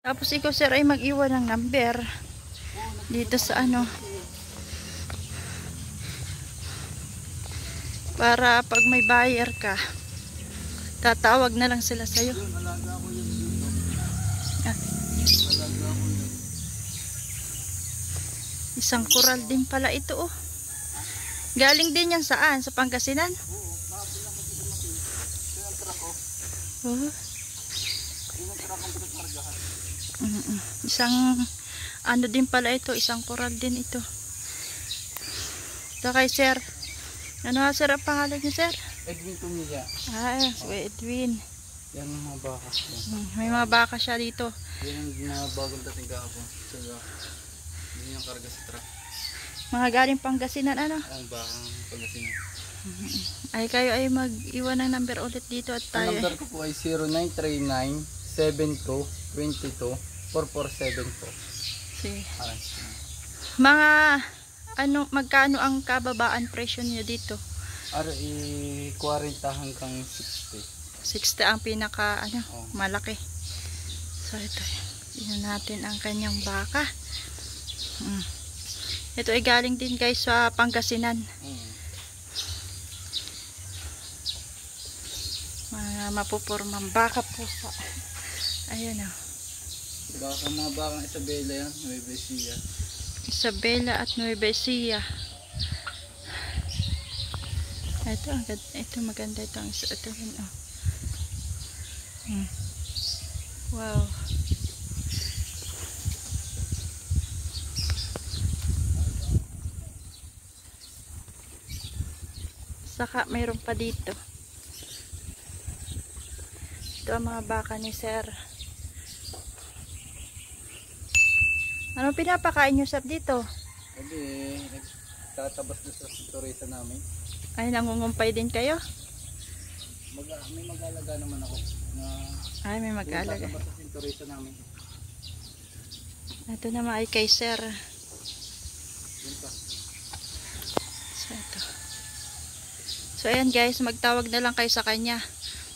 Tapos ikaw sir ay mag-iwan ng number dito sa ano. Para pag may buyer ka, tatawag na lang sila sa'yo. Isang kural din pala ito oh. Galing din yan saan? Sa Pangasinan? Oh. Isang ano din pala ito, isang kural din ito. Ito kay sir. Ano nga sir ang pangalan niyo sir? Edwin Tumilla. Ah, si Edwin. Yan ang mga baka. May mga baka siya dito. Yan ang mga bagong dating kahapon. Hindi yung karga sa truck. Mga galing Pangasinan ano? Ang bakang Pangasinan. Ay kayo ay mag-iwan ng number ulit dito at tayo. Ang number ko po ay 0939-7222-4474. Sige. Aray. Mga ano, magkano ang kababaan presyo niyo dito? Aray, 40 hanggang 60. 60 ang pinaka ano, malaki. So ito. Tingnan natin ang kanyang baka. Ito ay galing din guys sa Pangasinan. Mga mapupurmang baka pusa. Ayan o. Baka mga bakang Isabela yan, Nueva Ecija. Isabela at Nueva Ecija. Ito maganda ito. Ito yun oh. Wow. Saka mayroon pa dito. Ito ang mga baka ni sir. Ano pinapakain nyo sir dito? Hindi, nagtatabas na sa turista namin. Ay, nangungumpay din kayo? May mag-alaga naman ako. Ay, may mag-alaga. Nagtatabas sa turista namin. Ito naman ay kay sir. So, ito. So, ayan guys, magtawag na lang kayo sa kanya.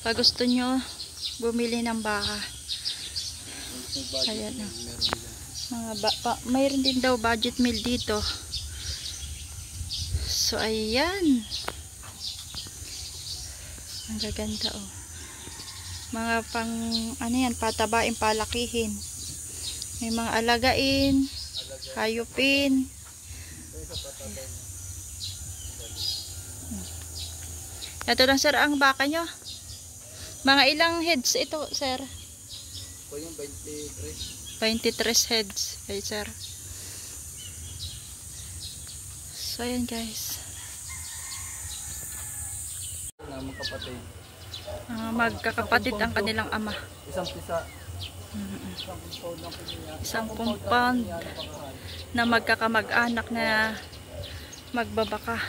Pag gusto nyo bumili ng baka. Ayan o. Mayroon din daw budget meal dito. So, ayan. Ang gaganda oh. Mga pang, ano yan, patabain, palakihin. May mga alagain, hayupin. Ito lang sir ang baka nyo. Mga ilang heads ito sir? Ito yung 23. 23 heads kay sir. So ayan guys. Magkapatid. Magkakapatid ang kanilang ama. Isang pisa. Isang compound na magkakamag-anak na magbabaka.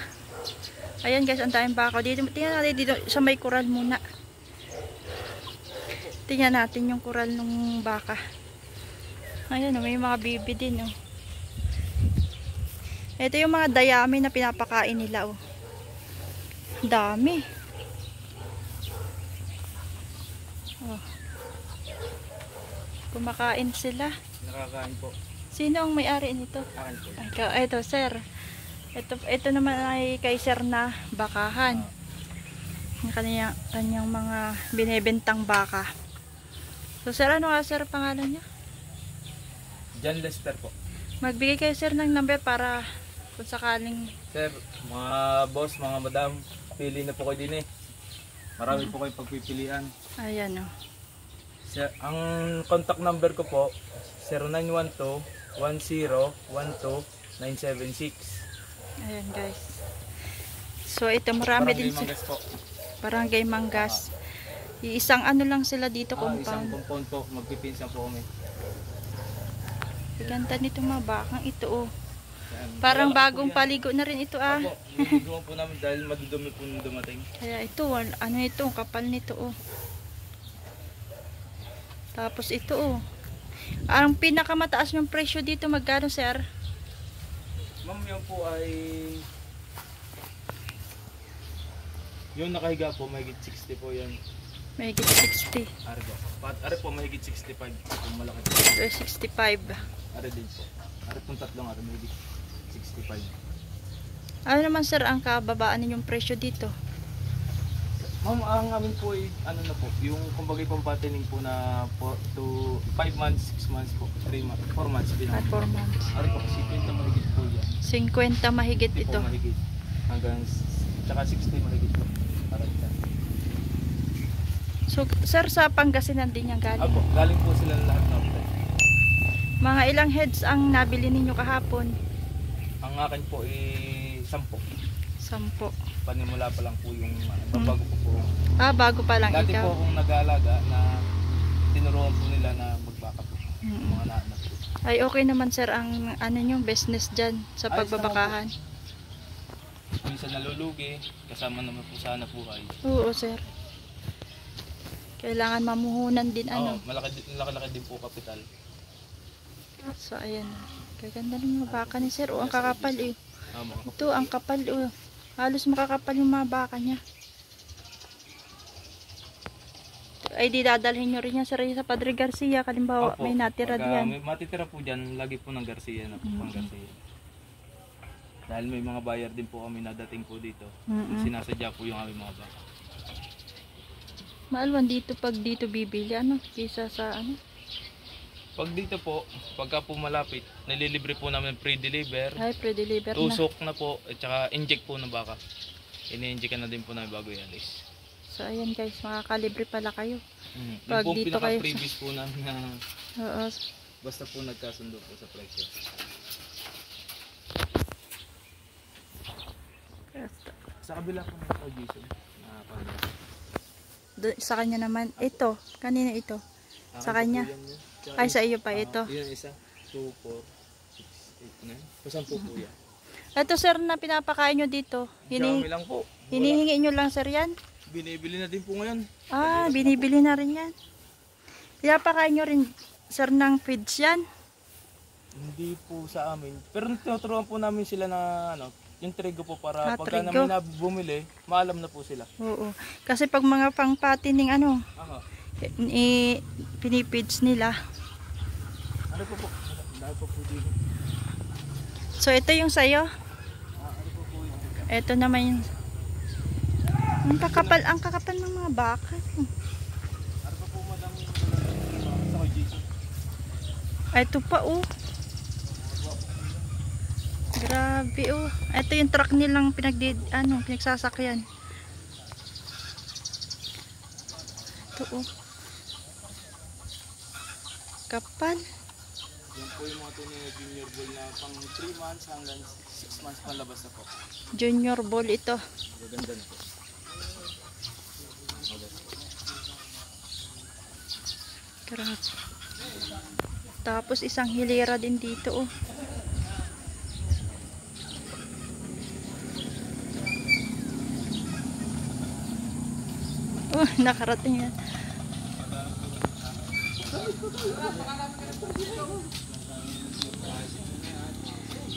Ayan guys, ang daming baka dito. Tingnan natin dito sa may kural muna. Tingnan natin yung kural ng baka. Ayan, may mga bibi din oh. Ito yung mga dayami na pinapakain nila oh. Dami. Oh. Kumakain sila. Nakakain po. Sino ang may-ari nito? Ito sir. Ito naman ay kay sir na bakahan. Yung kanyang mga binebentang baka. So sir, ano nga sir pangalan niya? John Lester po. Magbigay kayo sir ng number para kung sakaling... Sir, mga boss, mga madam, pili na po kayo din eh. Marami po kayong pagpipilian. Ayan o. Sir, ang contact number ko po, 0912-1012-976. Ayan guys. So ito marami din sila. Mangas po. Barangay Mangas. Iisang ano lang sila dito Isang compound. compound po, magpipinsan po kami. Ganda nito mga bakang ito oh. Yan. Parang bagong paligo na rin ito ah. Opo, niliguan po namin dahil madudumi po nung dumating. Kaya ito, ano ito, kapal nito oh. Tapos ito oh. Ang pinakamataas yung presyo dito magkano sir? Ma'am, yun po ay yung nakahiga po, may 60 po yan. Mahigit 60. Ari po. Ari po, mahigit 65. Kung malaki po. So, 65. Ari din po. Ari pong tatlong ari, mahigit 65. Ano naman sir ang kababaan ninyong presyo dito? Ma'am, ang amin po ay, ano na po, yung kumbaga pang patining po na 4 to 5 months, 6 months po, 3 months, 4 months. At 4 months. Ari po, kasi 50 mahigit po yan. 50 mahigit 50 ito. po mahigit. Hanggang, tsaka 60 mahigit po. Para dyan. So, sir, sa Pangasinan din yung galing. Apo, galing po sila lahat na po. Mga ilang heads ang nabili ninyo kahapon? Ang akin po ay 10. 10. Panimula pa lang po yung bago po po. Ah, bago pa lang Dati ikaw. po akong nag-aalaga na tinuruan po nila na magbaka po. Mga naanak po. Ay, okay naman sir ang ano nyo, business dyan sa Ayos pagbabakahan. Minsan nalulugi, kasama naman po sana po kayo. Oo, sir. Kailangan mamuhunan din ano. Oo, malaki din po kapital. So, ayan. Kaganda ng mga baka ni sir. O, ang kakapal eh. Mga Ito, ang kapal oh. Halos makakapal yung mga baka niya. Ay, di dadalhin nyo rin yan sir sa Padre Garcia. Kalimbawa, Opo, may natira pagka diyan. may matitira po dyan, lagi po ng Garcia na po, pang Garcia. Dahil may mga buyer din po kami nadating po dito. Sinasadya po yung aming mga baka. Maalwan dito pag dito bibili ano, kisa sa ano. Pag dito po, pagka po malapit, nililibre po namin pre-deliver. Ay, pre-deliver na. Tusok na po, at saka inject po ng baka. Ini-inject na din po namin bago ialis. So, ayan guys, makakalibre pala kayo. Pag Pag yung dito kayo pinaka-previous po namin na Oo. basta po nagkasundo po sa presyo. Sa kabila po ng Jason, Sa kanya naman, ito. Kanina ito. Sa kanya. Ay, sa iyo pa ito. Yan isa. 2, 4, 6, 8, 9. Kusan po po yan. Ito sir na pinapakain nyo dito. Dami lang po. Hinihingi nyo lang sir yan? Binibili na din po ngayon. Ah, binibili na rin yan. Pinapakain nyo rin sir ng feeds yan? Hindi po sa amin. Pero tinuturuan po namin sila na ano, yung trigo po para pagka trigo. namin bumili, maalam na po sila. Oo. Kasi pag mga pangpatining ano, Aha. pinipids nila. Ano po po? Dahil po po dito. So ito yung sayo. Ano po po yun? Ito naman yung ang kakapal ng mga baka. Ano po po madam sa kay Jason? Ito pa oh. Grabe oh. Ito yung truck nilang pinagsasakyan. Ito oh. Kapal. Yan po yung mga tunay na junior bull na pang 3 months hanggang 6 months palabas na po. Junior bull ito. Maganda na po. Grabe. Tapos isang hilera din dito oh. Oh, nakarating yan.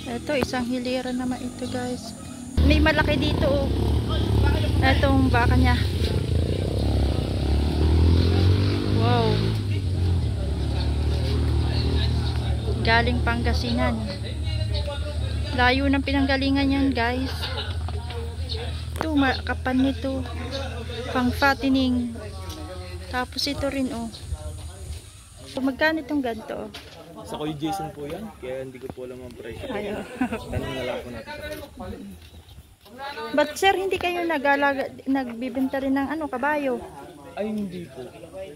Ito, isang hilera naman ito guys. May malaki dito oh. Itong baka niya. Wow. Galing Pangasinan. Layo ng pinanggalingan yan guys. Ito, makapan nito. Pang fattening. Tapos ito rin oh. So, magkano itong ganito oh? Sa kay Jason po yan, kaya hindi ko po alam ang presyo. Ayo. Tanong na lang po natin sa presyo. But sir, hindi kayo nagbibenta rin ng ano, kabayo? Ay hindi po.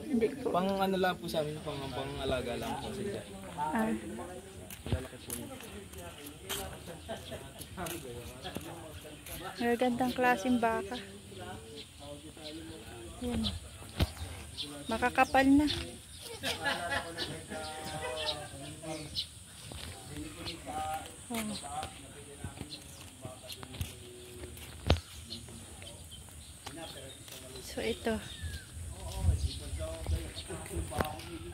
Hindi po. Pang ano lang po sa amin, pang alaga lang po sila. Ah. Lalaki po niya. Magandang klaseng baka. Yan. Makakapal na. Oh. So ito.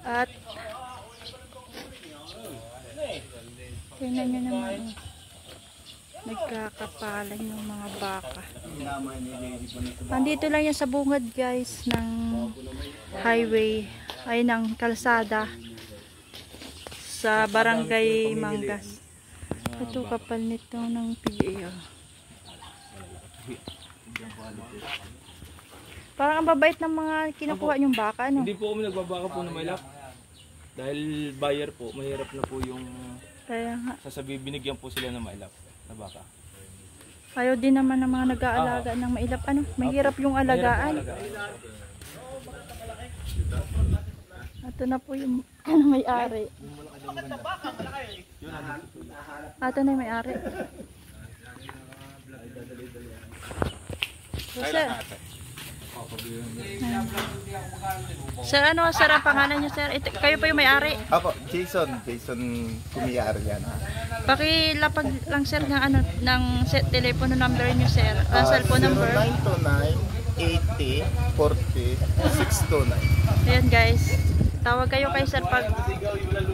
At tingnan nyo naman. Nagkakapalan yung mga baka. Andito lang yan sa bungad guys ng highway ay ng kalsada sa Barangay Mangas. Ito kapal nito ng PA. Parang ang babait ng mga kinukuha yung baka, no? Hindi po kami nagbabaka po na mailap. Dahil buyer po, mahirap na po yung Kaya nga. sasabi, binigyan po sila ng mailap na baka. Ayaw din naman ng mga nag-aalaga ng mailap. Ano? Mahirap yung alagaan. Ito na po yung may-ari. Ito na yung may-ari. So, sir. Sir, ano sir ang pangalan niyo, sir? Ito, kayo po yung may-ari. Apo, Jason kumiyari yan. Pakilapag lang sir ng ano ng telepono number niyo, sir. Cellphone number. 0929-80-40-629. Ayan guys. Tawag kayo kay sir pag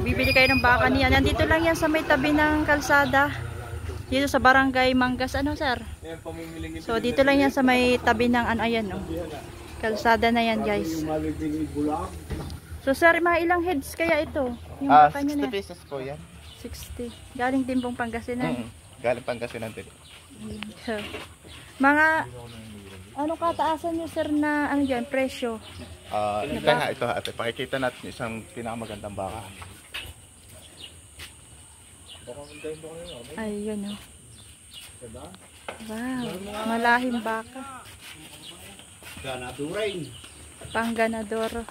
bibili kayo ng baka niya. Nandito lang yan sa may tabi ng kalsada. Dito sa Barangay Mangas, ano sir? So dito lang yan sa may tabi ng ano, ayan no. Kalsada na yan guys. So sir, mga ilang heads kaya ito? Yung baka niyo 60 na. pesos po yan. 60. Galing din pong Pangasinan. Galing Pangasinan din. So, mga ano kataasan niyo sir na ano yan, presyo? Ito ate, pakikita natin isang pinakamagandang baka. Ayun o. Wow, malahing baka. Ganadurain. Pangganadoro.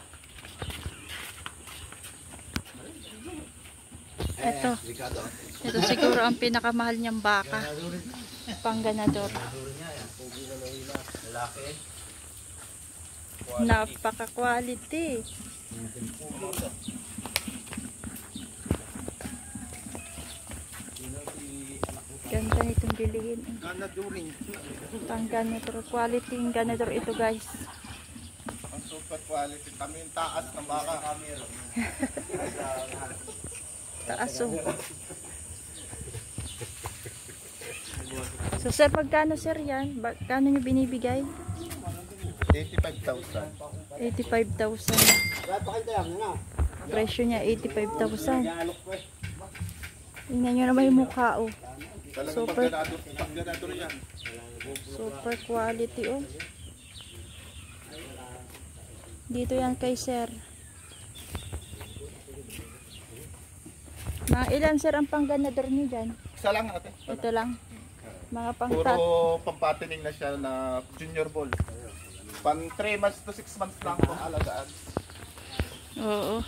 Ito siguro ang pinakamahal niyang baka. Pangganadoro. Napaka-quality. Ganda nitong bilihin. Ganadurin. Pangganadoro. Quality yung ganadoro ito guys. Ang super quality. Kami yung taas ng baka. Taas o. So sir, magkano sir yan? Kano nyo binibigay? 85,000. 85,000. Presyo niya 85,000. Tingnan nyo naman yung mukha oh. Super. Pangganador yan. Super quality oh. Dito yan kay sir. Mga ilan sir ang pangganador niyo dyan? Isa lang ate. Ito lang. Mga Puro pangtat. pampatining na siya na junior ball. Pan 3 months to 6 months lang kung alagaan. Oo.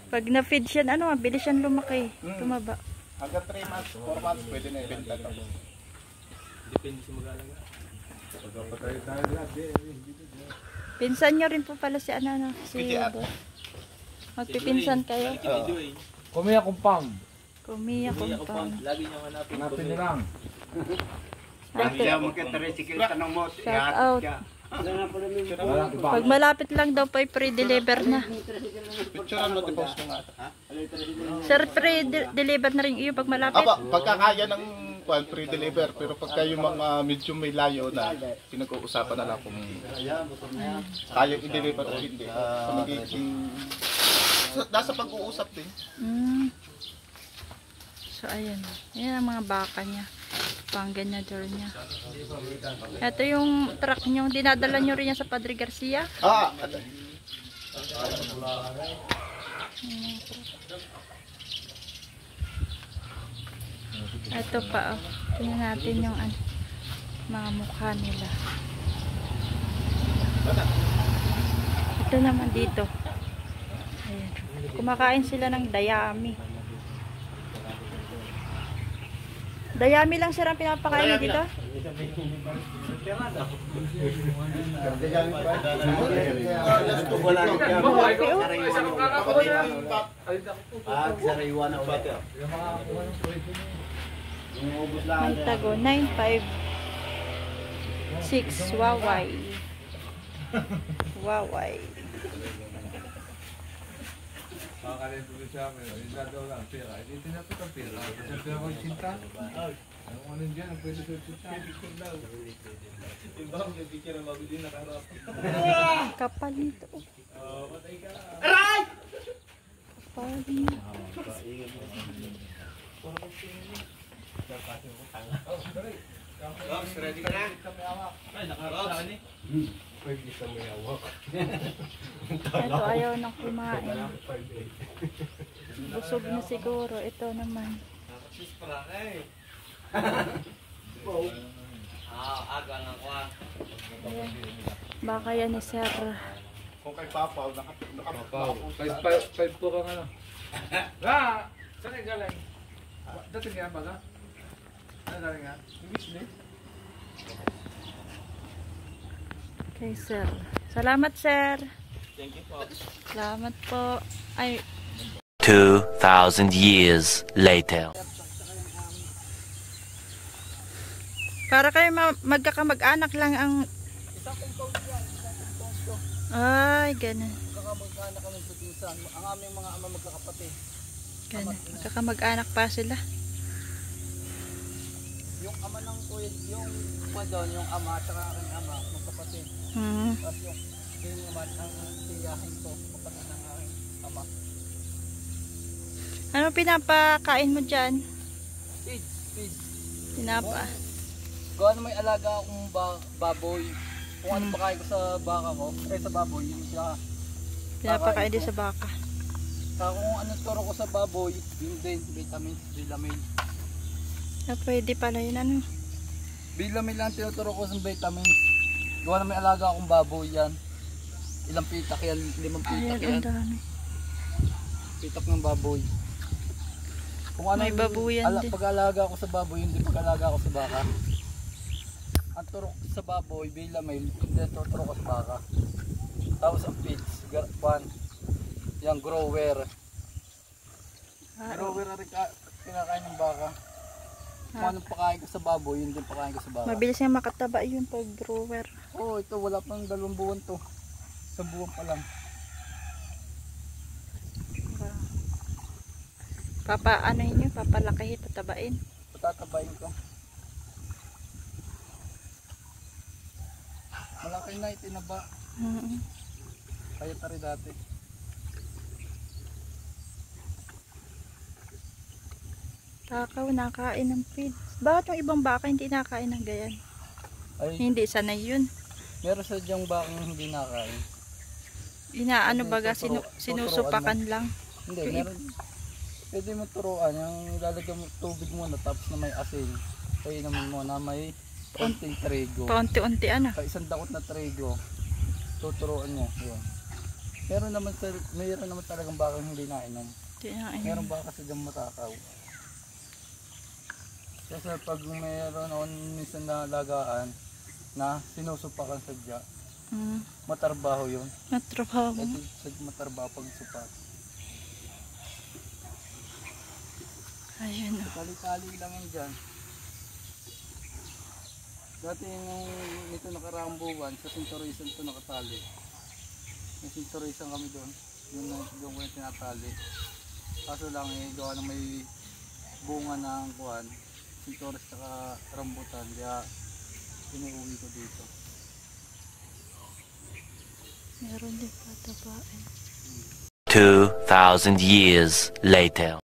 Pag na-feed siya, ano, mabilis siyang lumaki. Tumaba. Hanggang 3 months, 4 months, pwede na ibenta to. Depende sa mag-alaga. Pinsan nyo rin po pala si ano, si PGR. Boss. Magpipinsan kayo. Kumiya kumpang. Kumiya kumpang. Lagi niyang hanapin. Hanapin nyo lang. Shout out. Walang iba. Pag malapit lang daw po, pre-deliver na. Picture mo, post mo nga. Sir, pre-deliver na rin iyo pag malapit. Aba, pagkakaya ng pre-deliver, pero pagka yung mga medyo may layo na, pinag-uusapan na lang kung kaya i-deliver o hindi. So, magiging, nasa pag-uusap din. So, ayan. Ayan ang mga baka niya. Pangganador niya. Ito yung truck niyo. Dinadala nyo rin yan sa Padre Garcia. Ate. Ito pa, oh. Tingnan natin yung mga mukha nila. Ito naman dito. Ayan. Kumakain sila ng dayami. Dayami lang sir ang pinapakain niyo dito? May tago, 956 waway. Waway. Kakalit ulit sa amin. Isa daw lang, pera. Hindi tinapit ang pera. Kasi pera ko yung sinta. Ano dyan, ang pwede ko yung sinta. Kapal nito. Kapal nito. Ready ka na? Ay, nakaraan eh. Pwede sa may awak. Ito ayaw nang kumain. Busog na siguro. Ito naman. Nakasis para ka eh. Aga nga ko ah. Ayan. Baka yan ni Sir. Kung kay Papa, Papaw. 5 po kang ano. Ah! Saan ka galing? Dating nga ba ka? Ano galing nga? English din? Kay Sir. Salamat, Sir. Thank you po. Salamat po. Ay, 2,000 years later. para kayo magkakamag-anak lang ang... Ay, ganun. Magkakamag-anak kami sa pinsan. Ang aming mga ama magkakapatid. Ganun. Magkakamag-anak pa sila. Yung ama ng kuya, yung doon, yung ama at saka aking ama, magkapatid. Tapos yung naman ang tiyahin ko, kapatid ng aking ama. Ano pinapakain mo dyan? Feed. Pinapa. Gawa na may alaga akong baboy. Kung ano pakain ko sa baka ko, sa baboy, yun siya. Pinapakain din sa baka. Saka kung ano turo ko sa baboy, yun din, vitamins, bilamil. Pwede pala yun ano. Bilamil lang tinuturo ko sa vitamins. Gawa na may alaga akong baboy yan. Ilang pitak yan, 5 pitak Ayan, yan. ang dami. Pitak ng baboy. Kung ano May babuyan din. pag-alaga ko sa baboy, hindi pag-alaga ko sa baka. Ang turok sa baboy, bilamil, hindi tuturo ko sa baka. Tapos ang feeds, yung grower. Grower na rin pinakain ng baka. Kung anong pakain ko sa baboy, yun din pakain ko sa baka. Mabilis nga makataba yun pag grower. Oo, ito wala pang 2 buwan to. 1 buwan pa lang. Ano yun? Papalakihin, tatabain. Patatabayin ko. Malaki na itinaba. Kaya tari dati. Takaw, nakain ng feed. Bakit yung ibang baka hindi nakain ng gayan? Ay, Hindi, sanay yun. meron sa diyang bakang hindi nakain. Inaano Hindi, baga, tuturuan sinusupakan lang. Hindi, meron. Pwede mo turuan. Yung ilalagay mo tubig muna tapos na may asin. Kaya naman mo na may konting trigo. Paunti-unti ano. Kaya 1 dakot na trigo. Tuturuan mo. Yun. Meron naman talagang bakang hindi nainom. Meron baka sa diyang matakaw. Kasi pag mayroon ako minsan na alagaan na sinusupakan sa diya, matarbaho yun. Natrabaho. Kasi sa matarbaho pag supak. Ayun. Tali-tali lang yun dyan. Dati yung nito nakaraang buwan, sa Sintorisan ito nakatali. May Sintorisan kami doon. Doon ko yung tinatali. Kaso lang gawa na may bunga ng kuwan. Sintoris saka rambutan. Kaya pinuwi ko dito. Meron din patabain. 2,000 years later.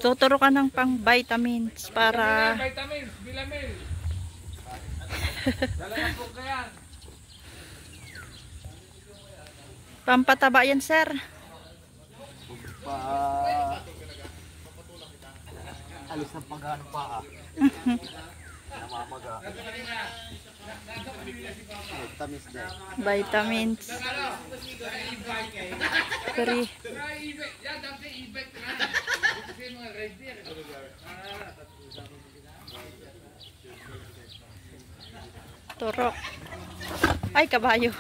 Tuturo ka ng pang vitamins para Vitamins, bilamil. Dalawa po kaya. pampataba yan, sir. Alis ng pag-ano pa namamaga. Tamis din. Vitamins. Free. Turok. Ay, kabayo.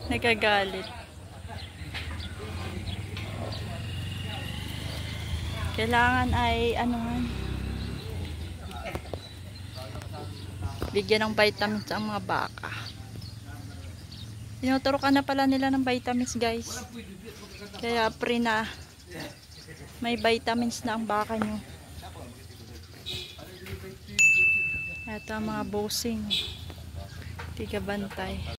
Nagagalit. Kailangan ay bigyan ng vitamins ang mga baka. Tinuturukan na pala nila ng vitamins, guys. Kaya pre na may vitamins na ang baka nyo. Ito ang mga bossing. Tigabantay.